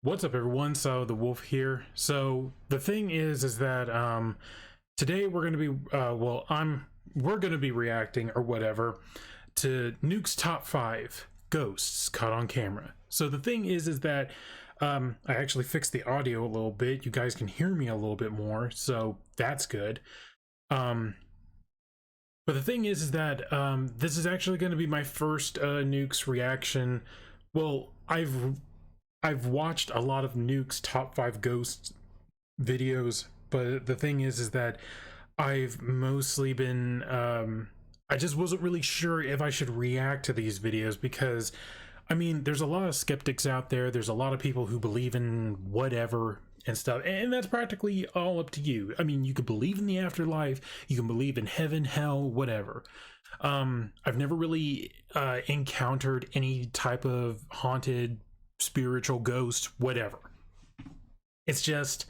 What's up, everyone? So the Wolf here. So the thing is that today we're gonna be we're gonna be reacting or whatever to Nuke's top 5 ghosts caught on camera. So the thing is that I actually fixed the audio a little bit. You guys can hear me a little bit more, so that's good. But the thing is that this is actually going to be my first Nukes reaction. Well, I've watched a lot of Nuke's top 5 ghosts videos, but the thing is that I've mostly been I just wasn't really sure if I should react to these videos because I mean, there's a lot of skeptics out there. There's a lot of people who believe in whatever and stuff, and that's practically all up to you. I mean, you could believe in the afterlife, you can believe in heaven, hell, whatever. I've never really encountered any type of haunted, spiritual ghost, whatever. It's just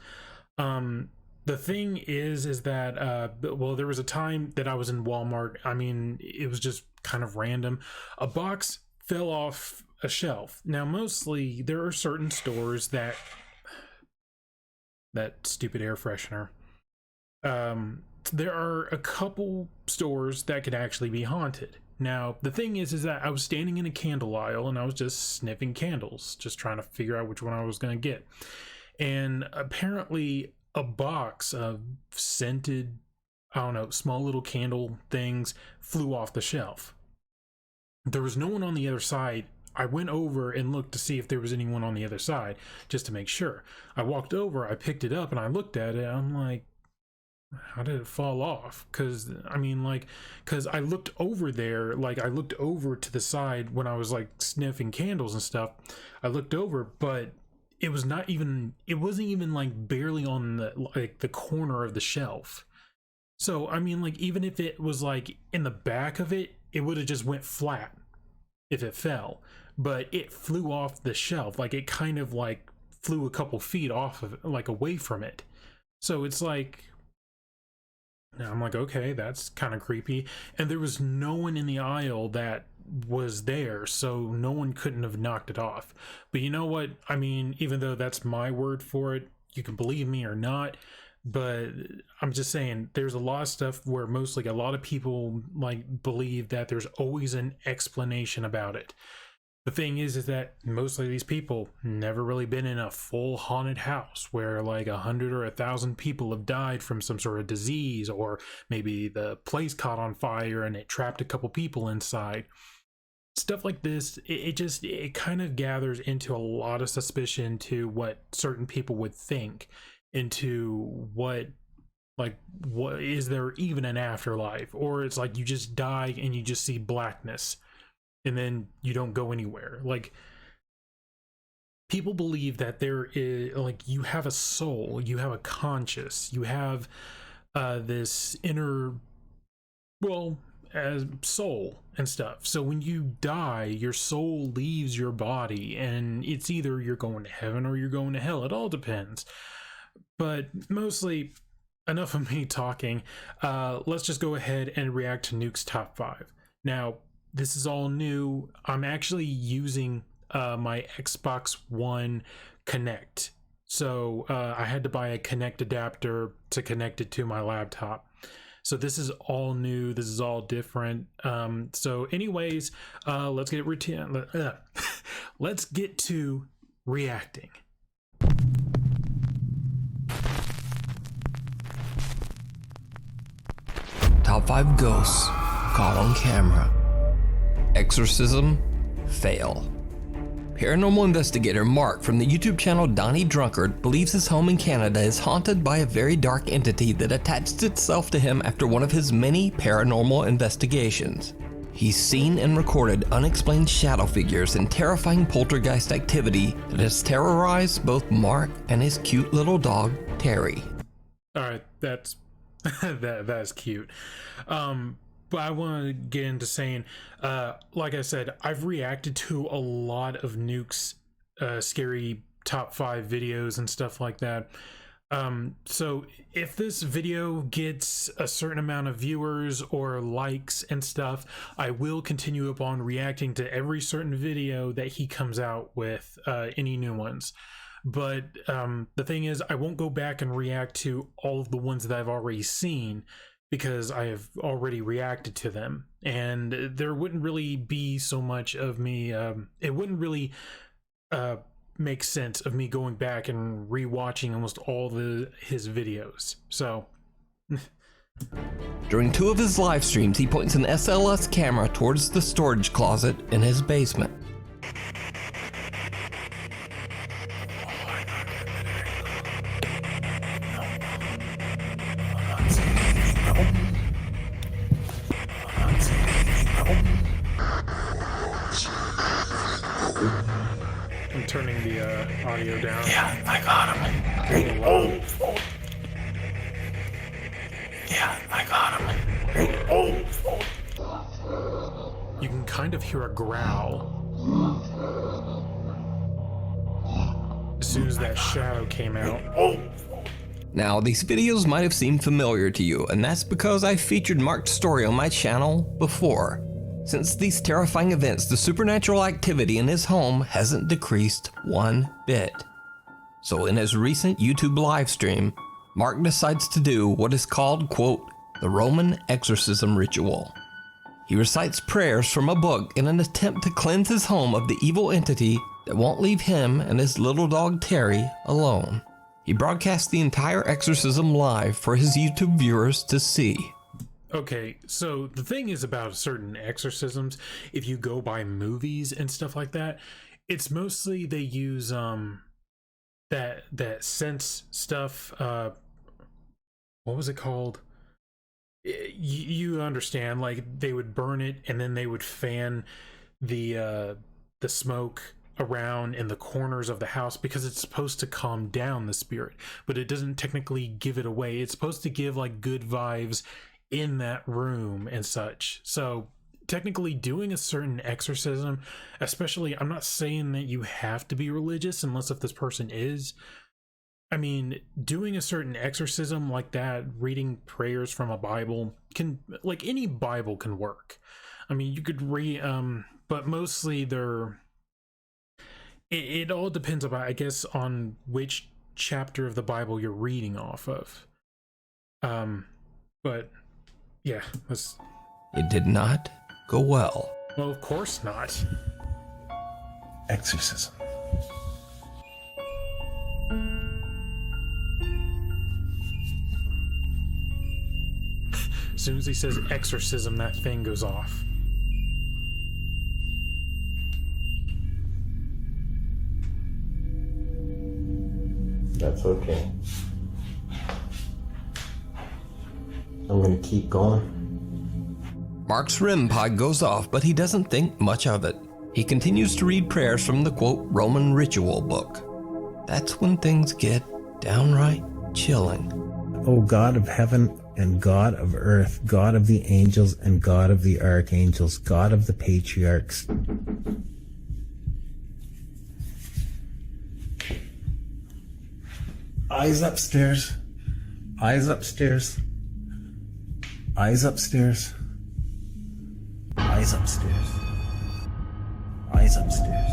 the thing is that well, there was a time that I was in Walmart. I mean, it was just kind of random. A box fell off a shelf. Now, mostly there are certain stores that stupid air freshener. There are a couple stores that could actually be haunted. Now, the thing is that I was standing in a candle aisle and I was just sniffing candles, just trying to figure out which one I was going to get. And apparently a box of scented, I don't know, small little candle things flew off the shelf. There was no one on the other side. I went over and looked to see if there was anyone on the other side, just to make sure. I walked over, I picked it up, and I looked at it, and I'm like, how did it fall off? Because, I mean, like, because I looked over there, like, I looked over to the side when I was, like, sniffing candles and stuff. I looked over, but it was not even, it wasn't even, like, barely on the, like, the corner of the shelf. So, I mean, like, even if it was, like, in the back of it, it would have just went flat if it fell. But it flew off the shelf, like, it kind of, like, flew a couple feet off of it, like, away from it. So it's like, I'm like, okay, that's kind of creepy. And there was no one in the aisle that was there, so no one couldn't have knocked it off. But you know what? I mean, even though that's my word for it, you can believe me or not, but I'm just saying there's a lot of stuff where mostly a lot of people like believe that there's always an explanation about it. The thing is that mostly these people never really been in a full haunted house where like 100 or 1,000 people have died from some sort of disease, or maybe the place caught on fire and it trapped a couple people inside. Stuff like this, it kind of gathers into a lot of suspicion to what certain people would think, into what is there even an afterlife, or it's like you just die and you just see blackness and then you don't go anywhere. Like, people believe that there is, like, you have a soul, you have a conscious, you have this inner, well, as soul and stuff. So when you die, your soul leaves your body and it's either you're going to heaven or you're going to hell. It all depends. But mostly, enough of me talking. Let's just go ahead and react to Nuke's top 5. Now, this is all new. I'm actually using my Xbox One Connect. So I had to buy a Connect adapter to connect it to my laptop. So this is all new. This is all different. So anyways, let's get let's get to reacting. Top 5 ghosts caught on camera. Exorcism Fail. Paranormal investigator Mark from the YouTube channel Donnie Drunkard believes his home in Canada is haunted by a very dark entity that attached itself to him after one of his many paranormal investigations. He's seen and recorded unexplained shadow figures and terrifying poltergeist activity that has terrorized both Mark and his cute little dog, Terry. Alright, that's that's cute. But I want to get into saying, like I said, I've reacted to a lot of Nuke's scary top 5 videos and stuff like that. So if this video gets a certain amount of viewers or likes and stuff, I will continue upon reacting to every certain video that he comes out with, any new ones. But the thing is, I won't go back and react to all of the ones that I've already seen because I have already reacted to them, and there wouldn't really be so much of me. It wouldn't really make sense of me going back and rewatching almost all his videos. So. During 2 of his live streams, he points an SLS camera towards the storage closet in his basement. I'm turning the audio down. Yeah, I got him. Oh. Yeah, I got him. You can kind of hear a growl as soon as that shadow came out. Now, these videos might have seemed familiar to you, and that's because I featured Mark's story on my channel before. Since these terrifying events, the supernatural activity in his home hasn't decreased one bit. So in his recent YouTube live stream, Mark decides to do what is called, quote, the Roman exorcism ritual. He recites prayers from a book in an attempt to cleanse his home of the evil entity that won't leave him and his little dog Terry alone. He broadcasts the entire exorcism live for his YouTube viewers to see. Okay, so the thing is about certain exorcisms, if you go by movies and stuff like that, it's mostly they use that sense stuff. What was it called? You understand, like they would burn it and then they would fan the smoke around in the corners of the house because it's supposed to calm down the spirit, but it doesn't technically give it away. It's supposed to give like good vibes in that room and such. So technically doing a certain exorcism, especially, I'm not saying that you have to be religious unless if this person is. I mean, doing a certain exorcism like that, reading prayers from a Bible can, like any Bible can work. I mean, you could but mostly it all depends about, I guess, on which chapter of the Bible you're reading off of. But yeah, It did not go well. Well, of course not. Exorcism. As soon as he says exorcism, that thing goes off. That's okay. I'm gonna keep going. Mark's REM pod goes off, but he doesn't think much of it. He continues to read prayers from the, quote, Roman ritual book. That's when things get downright chilling. O God of heaven and God of earth, God of the angels and God of the archangels, God of the patriarchs. Eyes upstairs. Eyes upstairs. Eyes upstairs. Eyes upstairs. Eyes upstairs.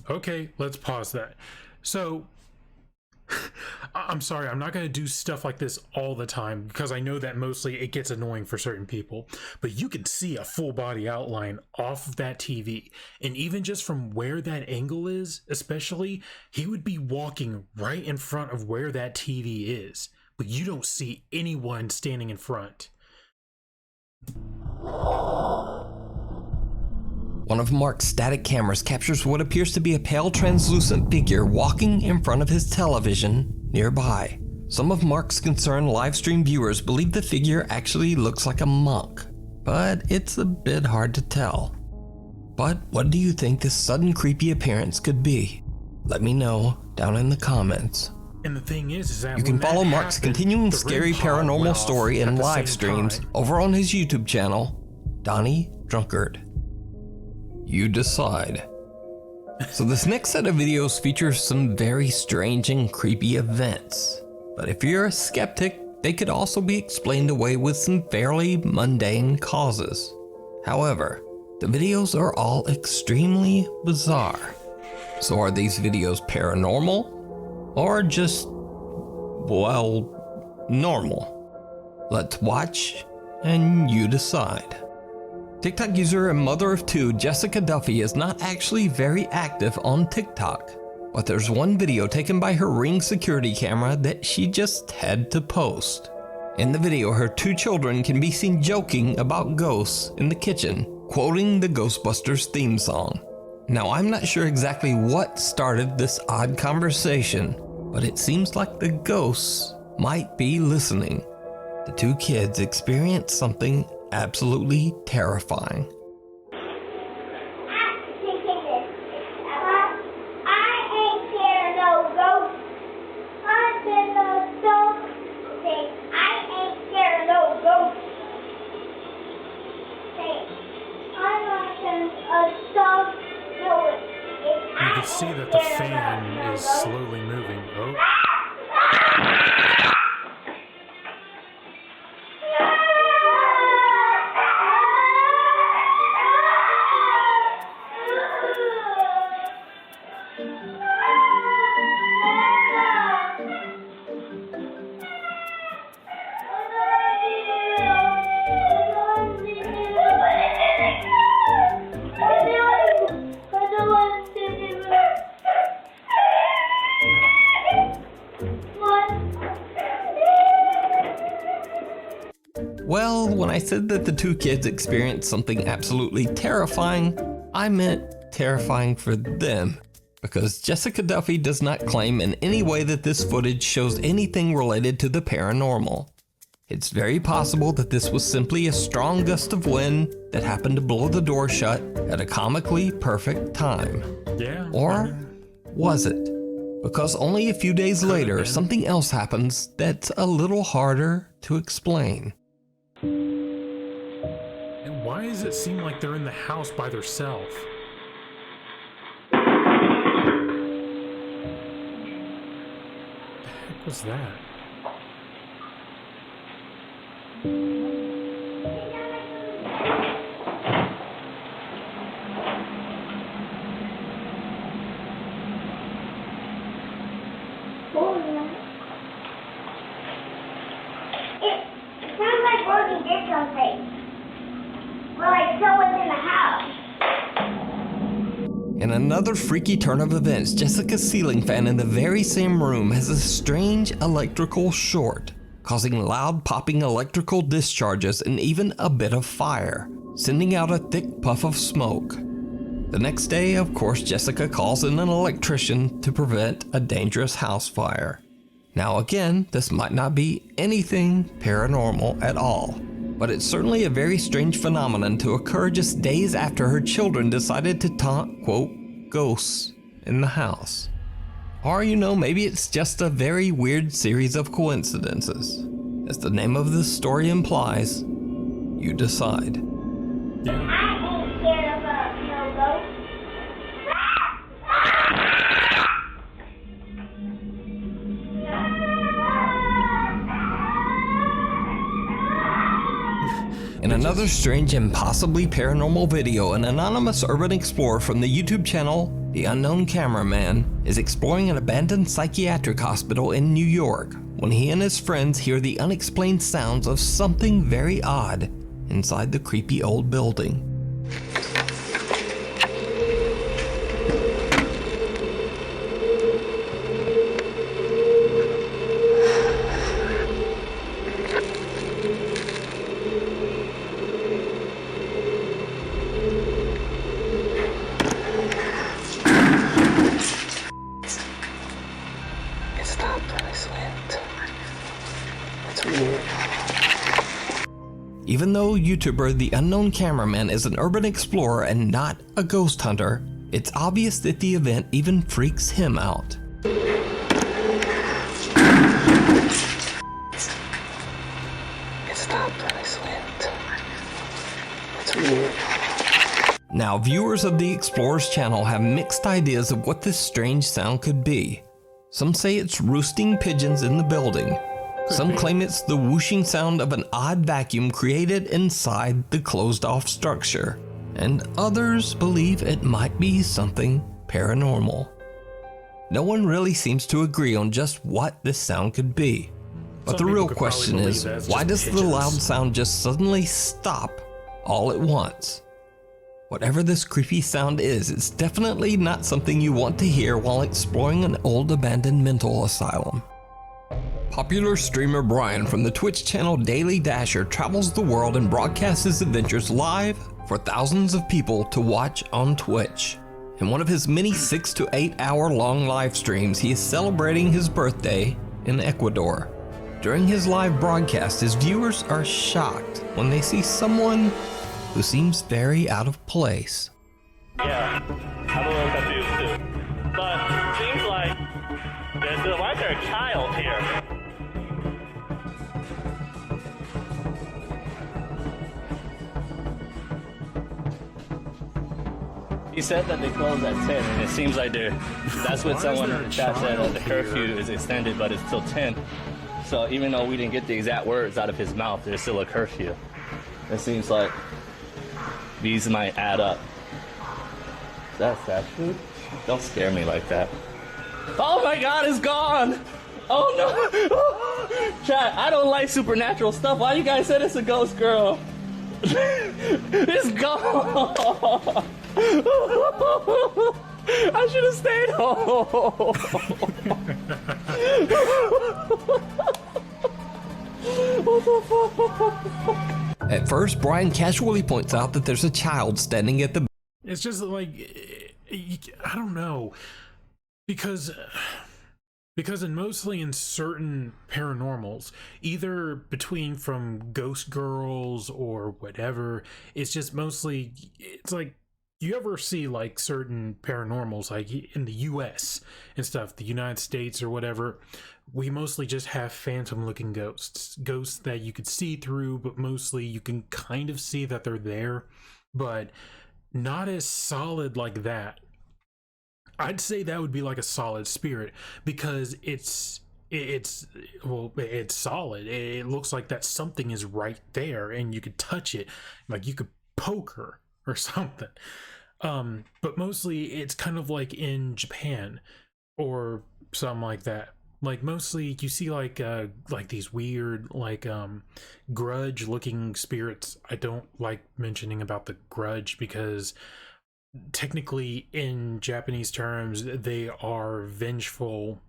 Okay, let's pause that. So, I'm sorry, I'm not going to do stuff like this all the time because I know that mostly it gets annoying for certain people, but you can see a full body outline off of that TV. And even just from where that angle is, especially, he would be walking right in front of where that TV is, but you don't see anyone standing in front. One of Mark's static cameras captures what appears to be a pale translucent figure walking in front of his television nearby. Some of Mark's concerned live stream viewers believe the figure actually looks like a monk, but it's a bit hard to tell. But what do you think this sudden creepy appearance could be? Let me know down in the comments. And the thing is that you can follow Mark's continuing the scary REM pod went paranormal off story at and the live same streams time. over on his YouTube channel, Donnie Drunkard. You decide. So this next set of videos features some very strange and creepy events. But if you're a skeptic, they could also be explained away with some fairly mundane causes. However, The videos are all extremely bizarre. So are these videos paranormal? Or just, well, normal? Let's watch and you decide. TikTok user and mother of two Jessica Duffy is not actually very active on TikTok, but there's one video taken by her Ring security camera that she just had to post. In the video, her two children can be seen joking about ghosts in the kitchen, quoting the Ghostbusters theme song. Now, I'm not sure exactly what started this odd conversation, but it seems like the ghosts might be listening. The two kids experience something absolutely terrifying. You can see that the fan is slowly moving. Oh. Well, when I said that the two kids experienced something absolutely terrifying, I meant terrifying for them. Because Jessica Duffy does not claim in any way that this footage shows anything related to the paranormal. It's very possible that this was simply a strong gust of wind that happened to blow the door shut at a comically perfect time. Yeah. Or was it? Because only a few days later, something else happens that's a little harder to explain. And why does it seem like they're in the house by themselves? What the heck was that? It sounds like Rosie did something. Or like someone's in the house. In another freaky turn of events, Jessica's ceiling fan in the very same room has a strange electrical short, causing loud popping electrical discharges and even a bit of fire, sending out a thick puff of smoke. The next day, of course, Jessica calls in an electrician to prevent a dangerous house fire. Now again, this might not be anything paranormal at all, but it's certainly a very strange phenomenon to occur just days after her children decided to taunt, quote, ghosts in the house. Or, maybe it's just a very weird series of coincidences. As the name of this story implies, you decide. Yeah. I ain't scared of no ghost. In another strange and possibly paranormal video, an anonymous urban explorer from the YouTube channel The Unknown Cameraman is exploring an abandoned psychiatric hospital in New York when he and his friends hear the unexplained sounds of something very odd inside the creepy old building. Even though YouTuber The Unknown Cameraman is an urban explorer and not a ghost hunter, it's obvious that the event even freaks him out. It stopped when I slipped. It's weird. Now, viewers of the Explorer's channel have mixed ideas of what this strange sound could be. Some say it's roosting pigeons in the building. Some claim it's the whooshing sound of an odd vacuum created inside the closed-off structure. and others believe it might be something paranormal. No one really seems to agree on just what this sound could be. But the real question is, why does the loud sound just suddenly stop all at once? Whatever this creepy sound is, it's definitely not something you want to hear while exploring an old abandoned mental asylum. Popular streamer Brian from the Twitch channel Daily Dasher travels the world and broadcasts his adventures live for thousands of people to watch on Twitch. In one of his many 6 to 8 hour long live streams, he is celebrating his birthday in Ecuador. During his live broadcast, his viewers are shocked when they see someone who seems very out of place. Yeah, I'm a little confused too. But it seems like why is there a child here? He said that they close at 10, and it seems like that's what someone in the chat said, that the curfew is extended, but it's till 10. So even though we didn't get the exact words out of his mouth, there's still a curfew. It seems like these might add up. Is that fast food? Don't scare me like that. Oh my God, it's gone! Oh no! Chat, I don't like supernatural stuff. Why you guys said it's a ghost girl? It's gone! I should have stayed home. What the fuck? At first, Brian casually points out that there's a child standing at the... It's just like, I don't know, because in mostly in certain paranormals, either between from ghost girls or whatever, it's just mostly, it's like, you ever see like certain paranormals, like in the US and stuff, the United States or whatever, we mostly just have phantom looking ghosts that you could see through, but mostly you can kind of see that they're there, but not as solid like that. I'd say that would be like a solid spirit, because it's solid. It looks like that something is right there and you could touch it, like you could poke her or something. But mostly it's kind of like in Japan or something like that. Like mostly you see like these weird like grudge looking spirits. I don't like mentioning about the grudge, because technically in Japanese terms they are vengeful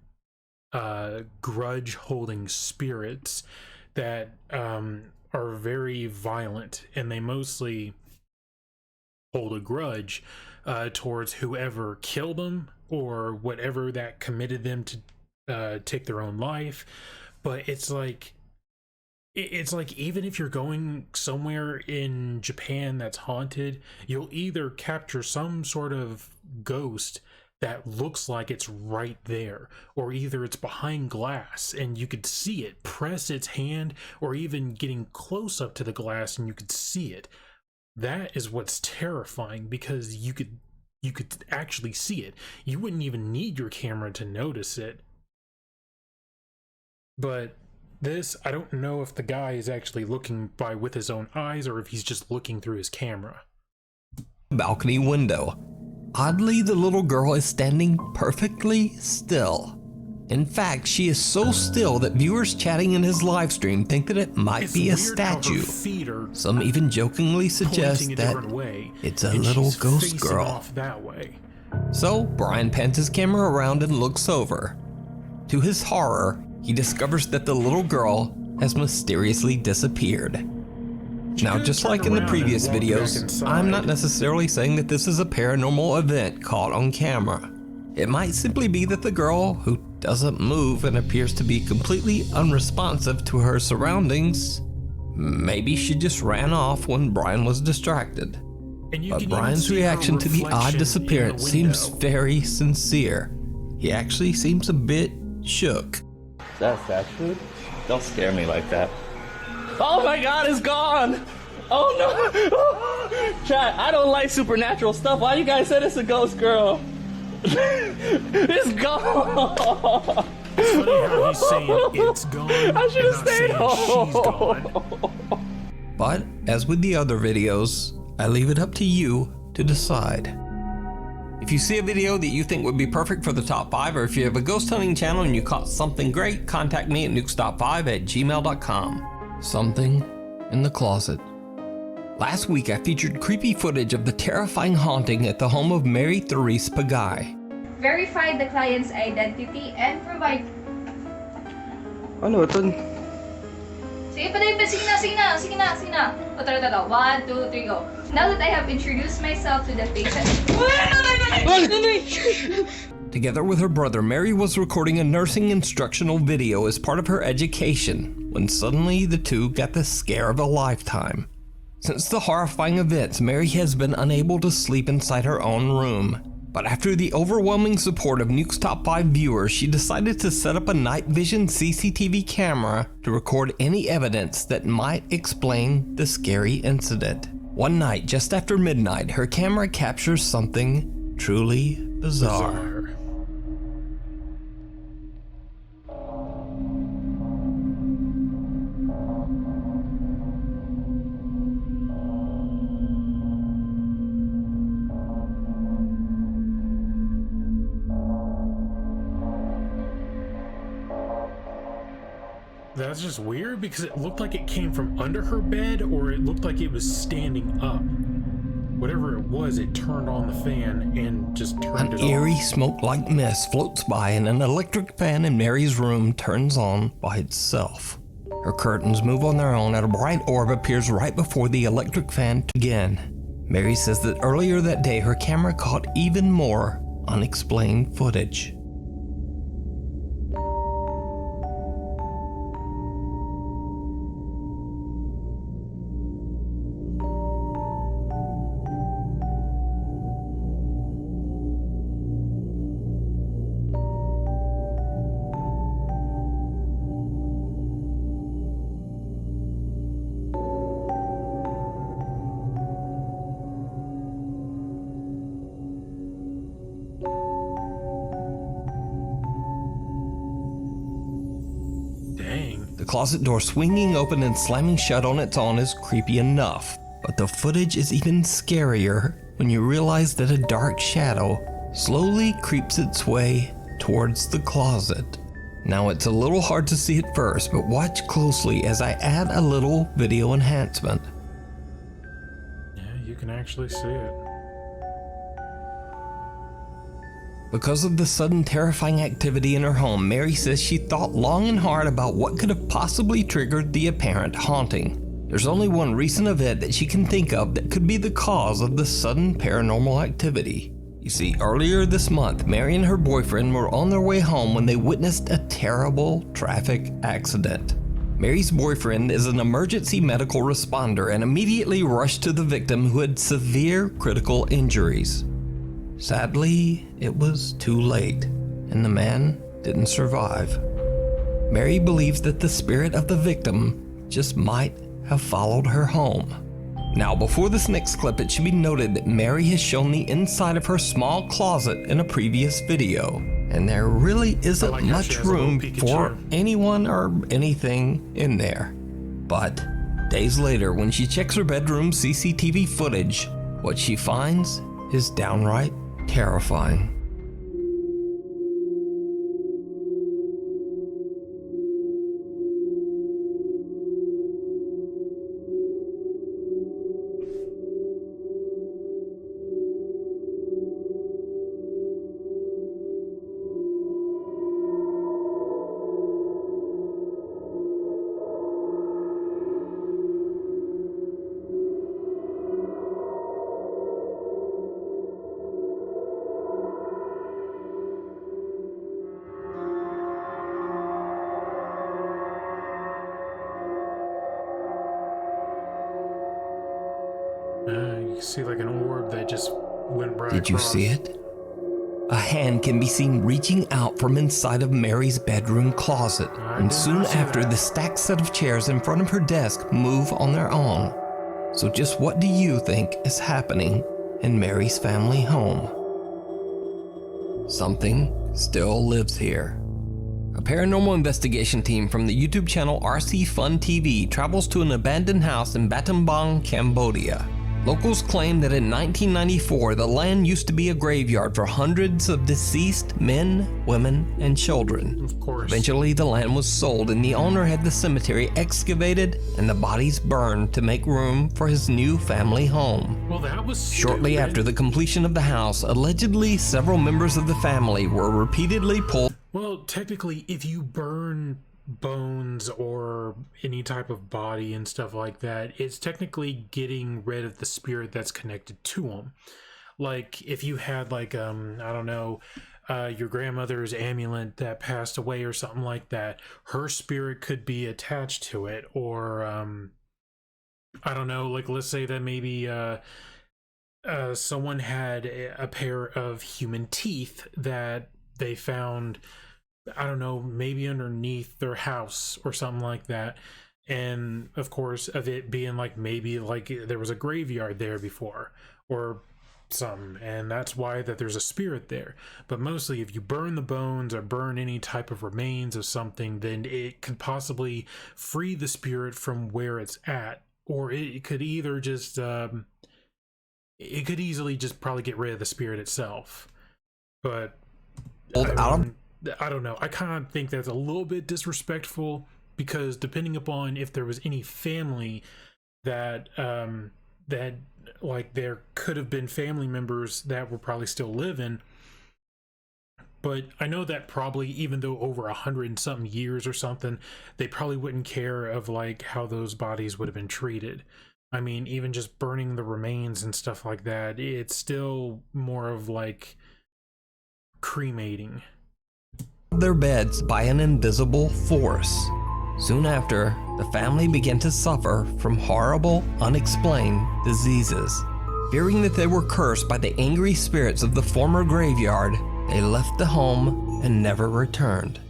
grudge holding spirits that are very violent, and they mostly hold a grudge towards whoever killed them or whatever that committed them to take their own life. But it's like even if you're going somewhere in Japan that's haunted, you'll either capture some sort of ghost that looks like it's right there, or either it's behind glass and you could see it press its hand, or even getting close up to the glass and you could see it. That is what's terrifying, because you could actually see it. You wouldn't even need your camera to notice it. But this, I don't know if the guy is actually looking by with his own eyes or if he's just looking through his camera. Balcony window. Oddly, the little girl is standing perfectly still. In fact, she is so still that viewers chatting in his live stream think that it might be a statue. Some even jokingly suggest that it's a little ghost girl. That way. So Brian pans his camera around and looks over. To his horror, he discovers that the little girl has mysteriously disappeared. Now, just like in the previous videos, I'm not necessarily saying that this is a paranormal event caught on camera. It might simply be that the girl, who doesn't move and appears to be completely unresponsive to her surroundings, maybe she just ran off when Brian was distracted. But Brian's reaction to the odd disappearance seems very sincere. He actually seems a bit shook. Is that fast food? Don't scare me like that. Oh my God, it's gone! Oh no! Chat, I don't like supernatural stuff. Why you guys said it's a ghost girl? It's gone! It's funny how he's saying it's gone. I should have stayed home. But, as with the other videos, I leave it up to you to decide. If you see a video that you think would be perfect for the top 5, or if you have a ghost hunting channel and you caught something great, contact me at nukestop5@gmail.com. Something in the closet. Last week I featured creepy footage of the terrifying haunting at the home of Mary Therese Pagay. Verify the client's identity and provide... Ano ito? Sige pa. Sige na. O, tara. 1, 2, 3, go. Now that I have introduced myself to the patient... Together with her brother, Mary was recording a nursing instructional video as part of her education, when suddenly the two got the scare of a lifetime. Since the horrifying events, Mary has been unable to sleep inside her own room. But after the overwhelming support of Nukes Top 5 viewers, she decided to set up a night vision CCTV camera to record any evidence that might explain the scary incident. One night, just after midnight, her camera captures something truly bizarre. That's just weird because it looked like it came from under her bed, or it looked like it was standing up. Whatever it was, it turned on the fan and just turned it An eerie off. smoke-like mist floats by and an electric fan in Mary's room turns on by itself. Her curtains move on their own and a bright orb appears right before the electric fan again. Mary says that earlier that day her camera caught even more unexplained footage. The closet door swinging open and slamming shut on its own is creepy enough, but the footage is even scarier when you realize that a dark shadow slowly creeps its way towards the closet. Now it's a little hard to see at first, but watch closely as I add a little video enhancement. Yeah, you can actually see it. Because of the sudden terrifying activity in her home, Mary says she thought long and hard about what could have possibly triggered the apparent haunting. There's only one recent event that she can think of that could be the cause of the sudden paranormal activity. You see, earlier this month, Mary and her boyfriend were on their way home when they witnessed a terrible traffic accident. Mary's boyfriend is an emergency medical responder and immediately rushed to the victim, who had severe critical injuries. Sadly, it was too late, and the man didn't survive. Mary believes that the spirit of the victim just might have followed her home. Now, before this next clip, it should be noted that Mary has shown the inside of her small closet in a previous video, and there really isn't much room for anyone or anything in there. But days later, when she checks her bedroom CCTV footage, what she finds is downright terrifying. You see like an orb that just went right Did you across. see it? A hand can be seen reaching out from inside of Mary's bedroom closet, and soon after, the stacked set of chairs in front of her desk move on their own. So just what do you think is happening in Mary's family home? Something still lives here. A paranormal investigation team from the YouTube channel RC Fun TV travels to an abandoned house in Battambang, Cambodia. Locals claim that in 1994, the land used to be a graveyard for hundreds of deceased men, women, and children. Of course. Eventually, the land was sold and the owner had the cemetery excavated and the bodies burned to make room for his new family home. Well, that was Shortly stupid. after the completion of the house, allegedly several members of the family were repeatedly pulled. Well, technically, if you burn bones or any type of body and stuff like that, it's technically getting rid of the spirit that's connected to them. Like if you had like I don't know, your grandmother's amulet that passed away or something like that, her spirit could be attached to it. Or I don't know, like let's say that maybe someone had a pair of human teeth that they found, I don't know, maybe underneath their house or something like that. And of course, of it being like maybe like there was a graveyard there before or something, and that's why that there's a spirit there. But mostly if you burn the bones or burn any type of remains of something, then it could possibly free the spirit from where it's at, or it could either just it could easily just probably get rid of the spirit itself. But I don't know. I kind of think that's a little bit disrespectful, because depending upon if there was any family that that like there could have been family members that were probably still living. But I know that probably, even though over 100 and something years or something, they probably wouldn't care of like how those bodies would have been treated. I mean, even just burning the remains and stuff like that, it's still more of like cremating their beds by an invisible force. Soon after, the family began to suffer from horrible, unexplained diseases. Fearing that they were cursed by the angry spirits of the former graveyard, they left the home and never returned.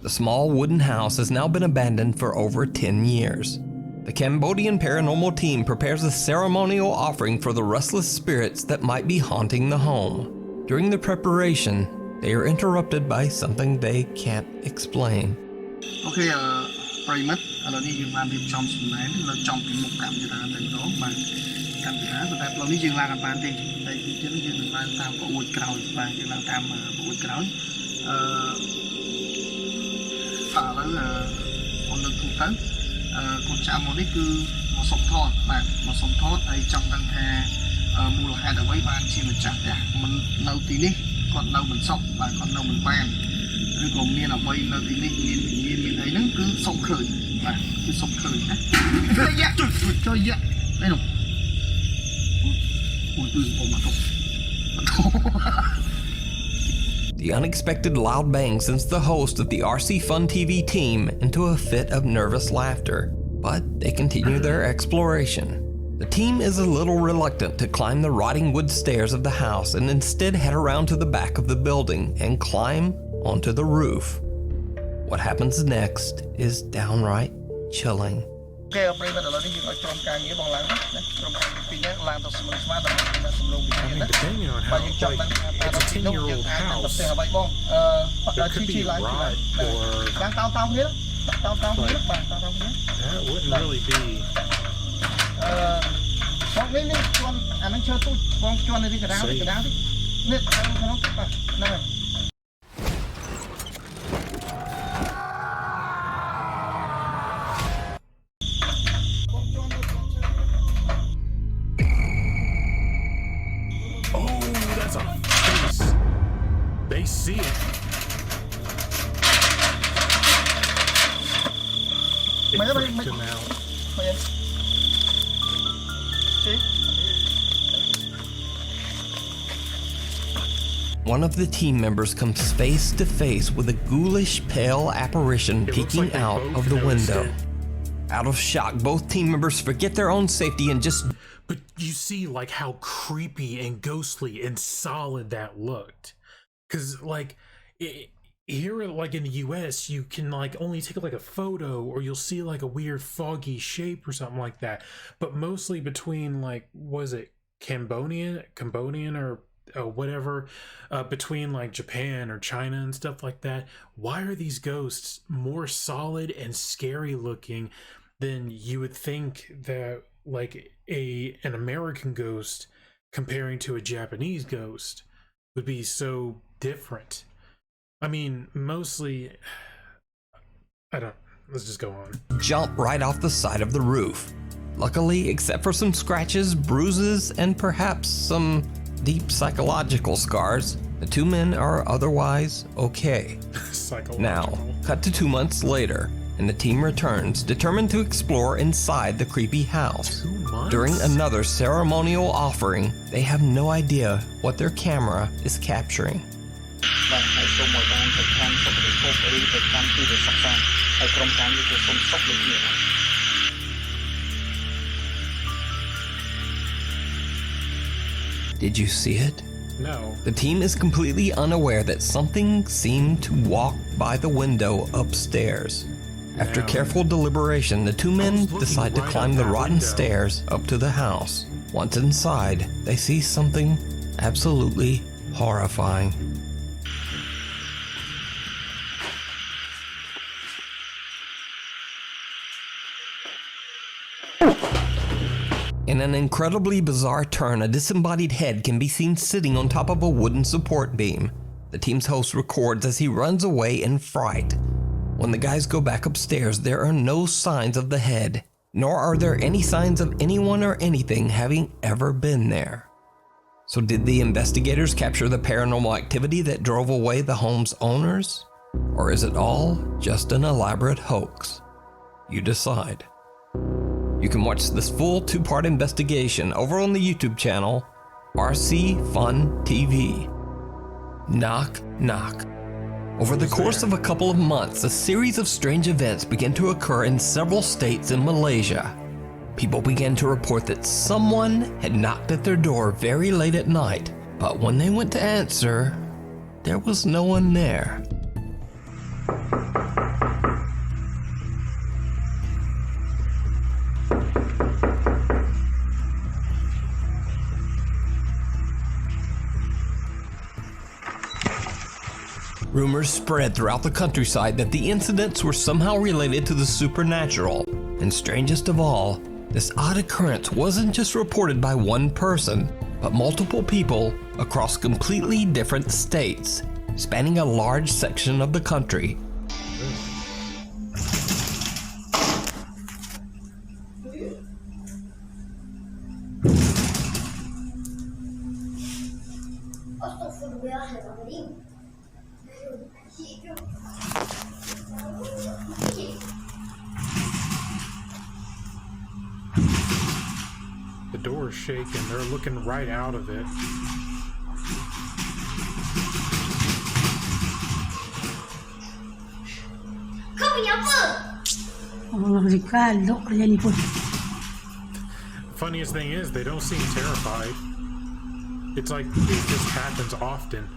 The small wooden house has now been abandoned for over 10 years. The Cambodian paranormal team prepares a ceremonial offering for the restless spirits that might be haunting the home. During the preparation, they are interrupted by something they can't explain. Okay, ប្រិមិត្ត ឥឡូវនេះយើងបានរៀបចំសំណែននៅចំពីមុខកម្មវិធីតែម្ដងបាទកម្មវិធីតែផ្លូវនេះយើងឡើងអត់បានទេតែទីទៀតយើងនឹងឡើងតាមប្រួយក្រោយបាទយើងឡើងតាមប្រួយក្រោយឥឡូវអូនលើកទូទៅកូនចៅមកនេះគឺមកសុំថតបាទមកសុំថតហើយចង់ដឹងថាមូលហេតុអ្វីបានជាម្ចាស់ផ្ទះមិននៅទីនេះគាត់នៅមិនសុខបាទគាត់នៅមិនបានឬក៏មានអ្វីនៅទីនេះមានអីហ្នឹងគឺសុំឃើញបាទគឺសុំឃើញណាយ៉ាជួយយ៉ានេះនោះអូយទៅមកទៅ The unexpected loud bang sends the host of the RC Fun TV team into a fit of nervous laughter, but they continue their exploration. The team is a little reluctant to climb the rotting wood stairs of the house and instead head around to the back of the building and climb onto the roof. What happens next is downright chilling. Okay, ប្រិយមិត្តឥឡូវនេះយើងឲ្យក្រុមការងារបងឡើងណាក្រុមការងារពីរនាក់ឡើងទៅស្មើស្មើដើម្បីសម្លងវិញ្ញាណណា depending on បើ how យើងចង់ like ដឹងថាតើ it's a ទីនោះយើង 10-year-old អាចទៅផ្ទះ house. អ្វីបងThere could ជី be ឡើង rot or ឡើងតោគ្នាគ្នាបាទតោគ្នា that wouldn't really be បងនេះជន់អានឹងឈើទូចបងជន់នៅទីកណ្ដាលនេះទៅក្នុងបាទហ្នឹងហើយ Oh, that's a face. They see it. It freaked him out. One of the team members comes face to face with a ghoulish, pale apparition It looks peeking like they out both of the noticed window. it. Out of shock, both team members forget their own safety and just... But you see like how creepy and ghostly and solid that looked. Because like here like in the US you can like only take like a photo, or you'll see like a weird foggy shape or something like that. But mostly between like, was it Cambodian or whatever, between like Japan or China and stuff like that, why are these ghosts more solid and scary looking than you would think that like an American ghost comparing to a Japanese ghost would be so different. I mean, mostly, I don't, let's just go on. Jump right off the side of the roof. Luckily, except for some scratches, bruises, and perhaps some deep psychological scars, the two men are otherwise okay. Now, cut to 2 months later, and the team returns, determined to explore inside the creepy house. 2 months? During another ceremonial offering, they have no idea what their camera is capturing. Did you see it? No. The team is completely unaware that something seemed to walk by the window upstairs. After careful deliberation, the two men decide to climb the rotten stairs up to the house. Once inside, they see something absolutely horrifying. In an incredibly bizarre turn, a disembodied head can be seen sitting on top of a wooden support beam. The team's host records as he runs away in fright. When the guys go back upstairs, there are no signs of the head, nor are there any signs of anyone or anything having ever been there. So did the investigators capture the paranormal activity that drove away the home's owners? Or is it all just an elaborate hoax? You decide. You can watch this full 2-part investigation over on the YouTube channel, RC Fun TV. Knock, knock. Over the course of a couple of months, a series of strange events began to occur in several states in Malaysia. People began to report that someone had knocked at their door very late at night, but when they went to answer, there was no one there. Rumors spread throughout the countryside that the incidents were somehow related to the supernatural. And strangest of all, this odd occurrence wasn't just reported by one person, but multiple people across completely different states, spanning a large section of the country. The door is shaking. They're looking right out of it. Funniest thing is, they don't seem terrified. It's like it just happens often.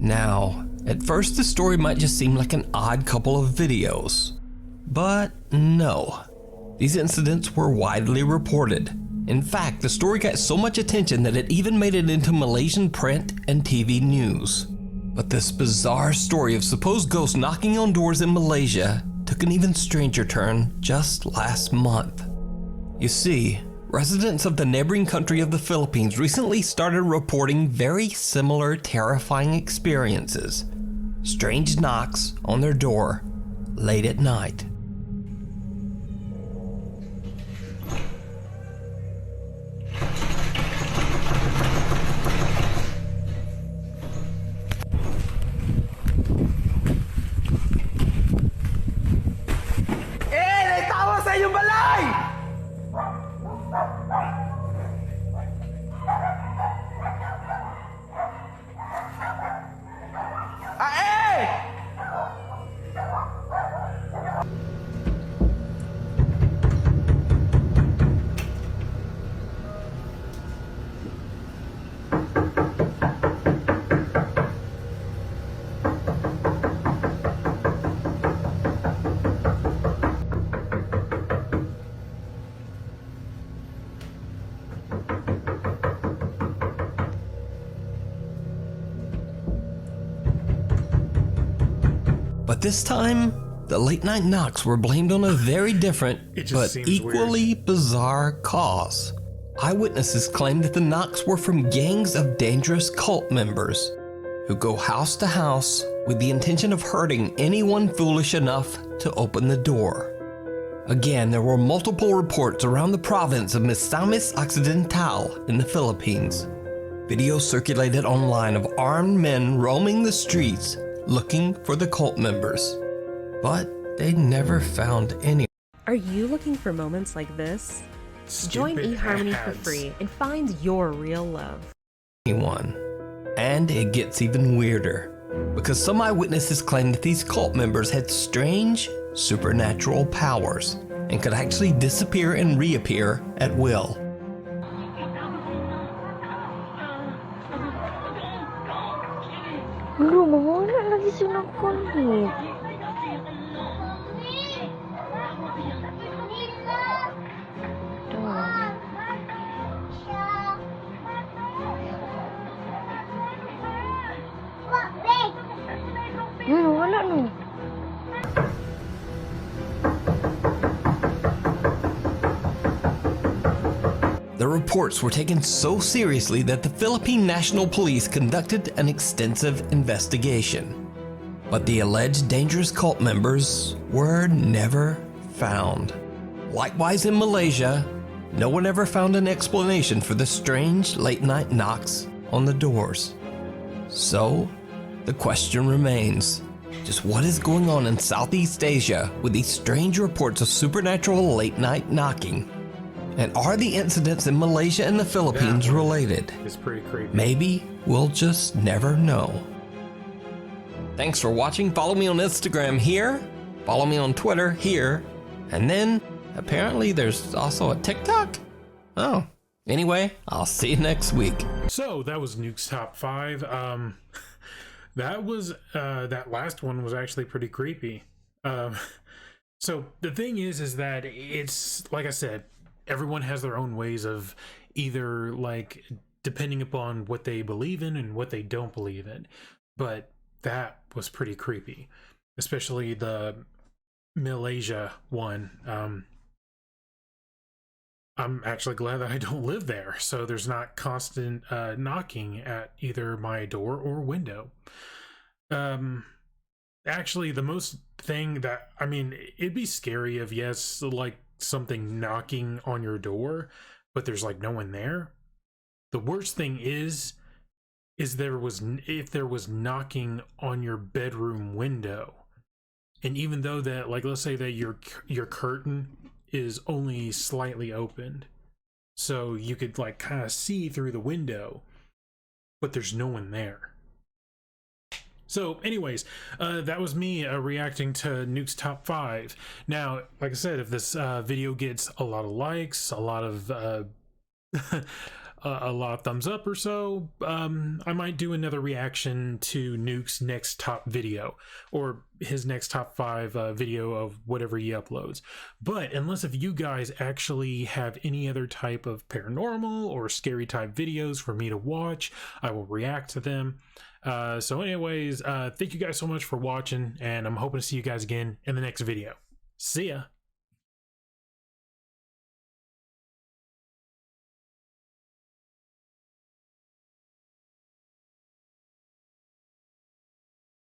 Now, at first the story might just seem like an odd couple of videos. But no. These incidents were widely reported. In fact, the story got so much attention that it even made it into Malaysian print and TV news. But this bizarre story of supposed ghosts knocking on doors in Malaysia took an even stranger turn just last month. You see, residents of the neighboring country of the Philippines recently started reporting very similar terrifying experiences. Strange knocks on their door late at night. this time, the late night knocks were blamed on a very different but equally bizarre cause. Eyewitnesses claimed that the knocks were from gangs of dangerous cult members who go house to house with the intention of hurting anyone foolish enough to open the door. Again, there were multiple reports around the province of Misamis Occidental in the Philippines. Videos circulated online of armed men roaming the streets looking for the cult members, but they never found any. Are you looking for moments like this? Join eHarmony for free and find your real love. Anyone. And it gets even weirder, because some eyewitnesses claim that these cult members had strange, supernatural powers and could actually disappear and reappear at will. Lu, mawala lagi silang kulit. Wala no. The reports were taken so seriously that the Philippine National Police conducted an extensive investigation. But the alleged dangerous cult members were never found. Likewise in Malaysia, no one ever found an explanation for the strange late-night knocks on the doors. So, the question remains, just what is going on in Southeast Asia with these strange reports of supernatural late-night knocking? And are the incidents in Malaysia and the Philippines related? It's pretty creepy. Maybe we'll just never know. Thanks for watching. Follow me on Instagram here. Follow me on Twitter here. And then, apparently there's also a TikTok? Oh. Anyway, I'll see you next week. So, that was Nukes Top 5. That last one was actually pretty creepy. So, the thing is that it's, like I said, everyone has their own ways of either, like, depending upon what they believe in and what they don't believe in. But that was pretty creepy, especially the Malaysia one. I'm actually glad that I don't live there, so there's not constant knocking at either my door or window. Actually, the most thing that, I mean, it'd be scary if, yes, like, something knocking on your door, but there's like no one there. The worst thing is if there was knocking on your bedroom window, and even though that, like, let's say that your curtain is only slightly opened, so you could like kind of see through the window, but there's no one there. So anyways, that was me reacting to Nukes Top 5. Now, like I said, if this video gets a lot of likes, a lot of thumbs up or so, I might do another reaction to Nuke's next top video, or his next top 5 video of whatever he uploads. But unless if you guys actually have any other type of paranormal or scary type videos for me to watch, I will react to them. So anyways, thank you guys so much for watching, and I'm hoping to see you guys again in the next video. See ya!